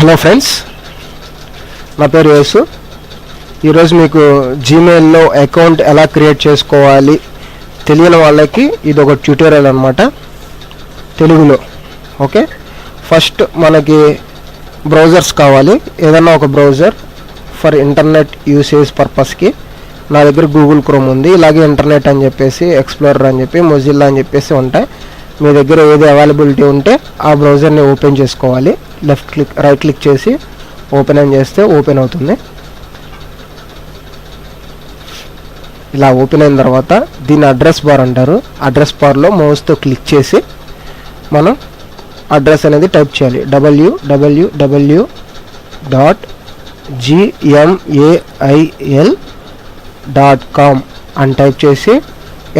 Hello friends, నా పేరు యేసు. ఈరోజు మీకు జీమెయిల్లో అకౌంట్ ఎలా క్రియేట్ చేసుకోవాలి తెలియని వాళ్ళకి ఇది ఒక ట్యూటోరియల్ అనమాట, తెలుగులో. ఓకే, ఫస్ట్ మనకి బ్రౌజర్స్ కావాలి. ఏదన్నా ఒక బ్రౌజర్ ఫర్ ఇంటర్నెట్ యూసేజ్ పర్పస్కి. నా దగ్గర గూగుల్ క్రోమ్ ఉంది, ఇలాగే ఇంటర్నెట్ అని చెప్పేసి, ఎక్స్ప్లోరర్ అని చెప్పి, మొజిల్లా అని చెప్పేసి ఉంటాయి. మీ దగ్గర ఏది అవైలబిలిటీ ఉంటే ఆ బ్రౌజర్ని ఓపెన్ చేసుకోవాలి. రైట్ క్లిక్ చేసి ఓపెన్ అని చేస్తే ఓపెన్ అవుతుంది. ఇలా ఓపెన్ అయిన తర్వాత దీన్ని అడ్రస్ బార్ అంటారు. అడ్రస్ బార్లో మౌస్తో క్లిక్ చేసి మనం అడ్రస్ అనేది టైప్ చేయాలి. www.gmail.com అని టైప్ చేసి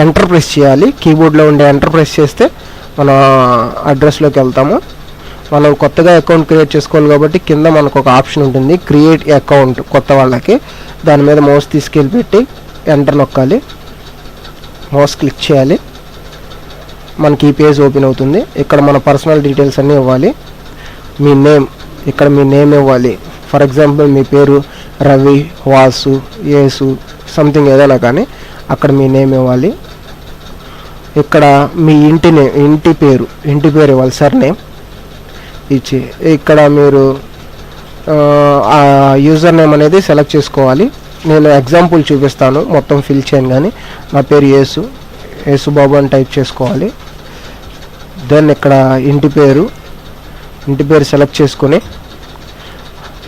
ఎంటర్ ప్రెస్ చేయాలి. కీబోర్డ్లో ఉండే ఎంటర్ ప్రెస్ చేస్తే మనం అడ్రస్లోకి వెళ్తాము. మనం కొత్తగా అకౌంట్ క్రియేట్ చేసుకోవాలి కాబట్టి కింద మనకు ఒక ఆప్షన్ ఉంటుంది, క్రియేట్ అకౌంట్ కొత్త వాళ్ళకి. దాని మీద మౌస్ తీసుకెళ్ళి పెట్టి ఎంటర్ నొక్కాలి, మౌస్ క్లిక్ చేయాలి. మనకి ఈ పేజ్ ఓపెన్ అవుతుంది. ఇక్కడ మన పర్సనల్ డీటెయిల్స్ అన్నీ ఇవ్వాలి. మీ నేమ్, ఇక్కడ మీ నేమ్ ఇవ్వాలి. ఫర్ ఎగ్జాంపుల్ మీ పేరు రవి, వాసు, యేసు, సంథింగ్ ఏదైనా కానీ అక్కడ మీ నేమ్ ఇవ్వాలి. ఇక్కడ మీ ఇంటి పేరు ఇవ్వాలి, సర్ నేమ్ ఇచ్చి ఇక్కడ మీరు యూజర్ నేమ్ అనేది సెలెక్ట్ చేసుకోవాలి. నేను ఎగ్జాంపుల్ చూపిస్తాను, మొత్తం ఫిల్ చేయను. కానీ నా పేరు యేసు బాబు అని టైప్ చేసుకోవాలి. దెన్ ఇక్కడ ఇంటి పేరు సెలెక్ట్ చేసుకుని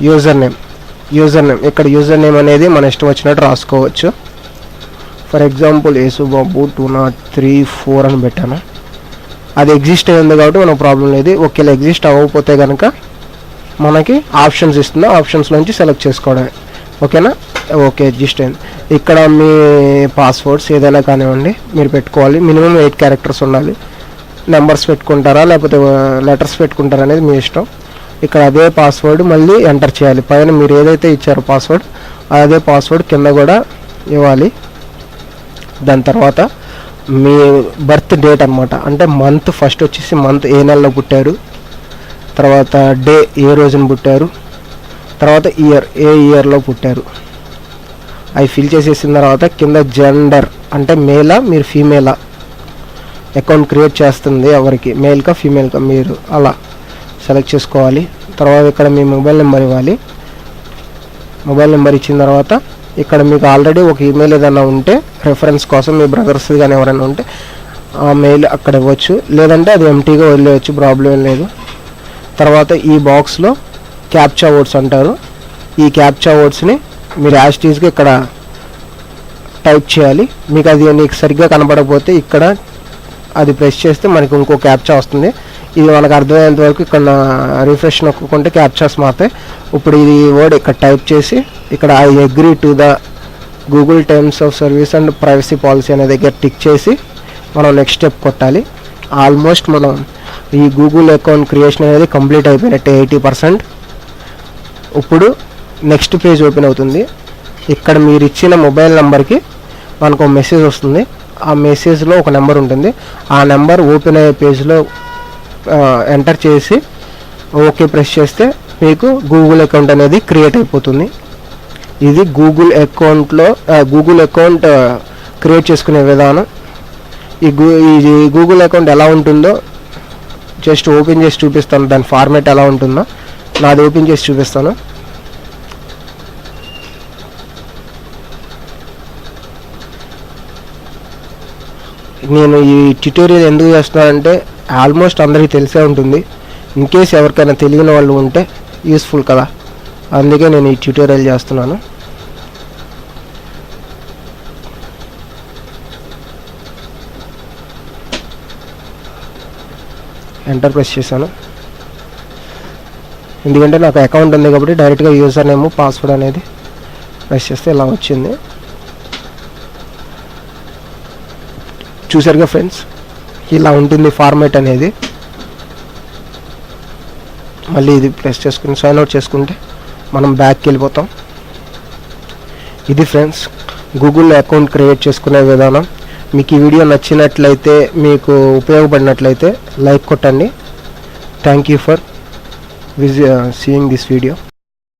యూజర్ నేమ్ ఇక్కడ యూజర్ నేమ్ అనేది మన ఇష్టం వచ్చినట్టు రాసుకోవచ్చు. ఫర్ ఎగ్జాంపుల్ యేసు బాబు 2034 అని పెట్టాను. అది ఎగ్జిస్ట్ అయ్యింది కాబట్టి మనకు ప్రాబ్లం లేదు. ఒకవేళ ఎగ్జిస్ట్ అవ్వకపోతే కనుక మనకి ఆప్షన్స్ ఇస్తుంది, ఆప్షన్స్ నుంచి సెలెక్ట్ చేసుకోవడమే. ఓకేనా? ఓకే, ఎగ్జిస్ట్ అయింది. ఇక్కడ మీ పాస్వర్డ్స్ ఏదైనా కానివ్వండి మీరు పెట్టుకోవాలి. మినిమం 8 క్యారెక్టర్స్ ఉండాలి. నెంబర్స్ పెట్టుకుంటారా లేకపోతే లెటర్స్ పెట్టుకుంటారా అనేది మీ ఇష్టం. ఇక్కడ అదే పాస్వర్డ్ మళ్ళీ ఎంటర్ చేయాలి. పైన మీరు ఏదైతే ఇచ్చారో పాస్వర్డ్ అదే పాస్వర్డ్ కింద కూడా ఇవ్వాలి. దాని తర్వాత మీ బర్త్ డేట్ అనమాట, అంటే మంత్ ఫస్ట్ వచ్చేసి మంత్ ఏ నెలలో పుట్టారు, తర్వాత డే ఏ రోజున పుట్టారు, తర్వాత ఇయర్ ఏ ఇయర్లో పుట్టారు. అవి ఫిల్ చేసేసిన తర్వాత కింద జెండర్ అంటే మేలా మీరు ఫీమేలా, అకౌంట్ క్రియేట్ చేస్తుంది ఎవరికి, మేల్కా ఫీమేల్కా మీరు అలా సెలెక్ట్ చేసుకోవాలి. తర్వాత ఇక్కడ మీ మొబైల్ నెంబర్ ఇవ్వాలి. మొబైల్ నెంబర్ ఇచ్చిన తర్వాత ఇక్కడ మీకు ఆల్రెడీ ఒక ఈమెయిల్ ఏదైనా ఉంటే రెఫరెన్స్ కోసం మీ బ్రదర్స్ కానీ ఎవరైనా ఉంటే ఆ మెయిల్ అక్కడ ఇవ్వచ్చు, లేదంటే అది ఎంటీగా వదిలేయచ్చు, ప్రాబ్లం లేదు. తర్వాత ఈ బాక్స్లో క్యాప్చా వర్డ్స్ అంటారు. ఈ క్యాప్చా వర్డ్స్ని మీరు యాస్టీస్గా ఇక్కడ టైప్ చేయాలి. మీకు అది నీకు సరిగ్గా కనపడకపోతే ఇక్కడ అది ప్రెస్ చేస్తే మనకి ఇంకో క్యాప్చా వస్తుంది. ఇది మనకు అర్థమయ్యేంత వరకు ఇక్కడ రిఫ్రెష్ నొక్కుంటే క్యాప్చాస్ మారుతాయి. ఇప్పుడు ఈ వర్డ్ ఇక్కడ టైప్ చేసి ఇక్కడ I agree to the Google terms of service and privacy policy అనే దగ్గర టిక్ చేసి మనం నెక్స్ట్ స్టెప్ కొట్టాలి. ఆల్మోస్ట్ మనం ఈ గూగుల్ అకౌంట్ క్రియేషన్ అనేది కంప్లీట్ అయిపోయినట్టే 80%. ఇప్పుడు నెక్స్ట్ పేజ్ ఓపెన్ అవుతుంది. ఇక్కడ మీరు ఇచ్చిన మొబైల్ నెంబర్కి మనకు ఒక మెసేజ్ వస్తుంది. ఆ మెసేజ్లో ఒక నెంబర్ ఉంటుంది. ఆ నెంబర్ ఓపెన్ అయ్యే పేజ్లో ఎంటర్ చేసి ఓకే ప్రెస్ చేస్తే మీకు గూగుల్ అకౌంట్ అనేది క్రియేట్ అయిపోతుంది. ఇది గూగుల్ అకౌంట్ క్రియేట్ చేసుకునే విధానం. ఈ గూగుల్ అకౌంట్ ఎలా ఉంటుందో జస్ట్ ఓపెన్ చేసి చూపిస్తాను. దాని ఫార్మాట్ ఎలా ఉంటుందో నాది ఓపెన్ చేసి చూపిస్తాను. నేను ఈ ట్యుటోరియల్ ఎందుకు చేస్తున్నానంటే ఆల్మోస్ట్ అందరికీ తెలిసే ఉంటుంది. ఇన్ కేస్ ఎవరికైనా తెలియని వాళ్ళు ఉంటే యూస్ఫుల్ కదా, అందుకే నేను ఈ ట్యుటోరియల్ చేస్తున్నాను. ఎంటర్ ప్రెస్ చేశాను, ఎందుకంటే నాకు అకౌంట్ ఉంది కాబట్టి డైరెక్ట్గా యూజర్ నేమ్ పాస్వర్డ్ అనేది ప్రెస్ చేస్తే ఇలా వచ్చింది. చూసారుగా ఫ్రెండ్స్, ఇలా ఉంటుంది ఫార్మాట్ అనేది. మళ్ళీ ఇది ప్రెస్ చేసుకుని సైన్ అవుట్ చేసుకుంటే మనం బ్యాక్కి వెళ్ళిపోతాం. ఇది ఫ్రెండ్స్ గూగుల్ అకౌంట్ క్రియేట్ చేసుకునే విధానం. మీకు ఈ వీడియో నచ్చినట్లయితే, మీకు ఉపయోగపడినట్లయితే లైక్ కొట్టండి. Thank you for seeing this video.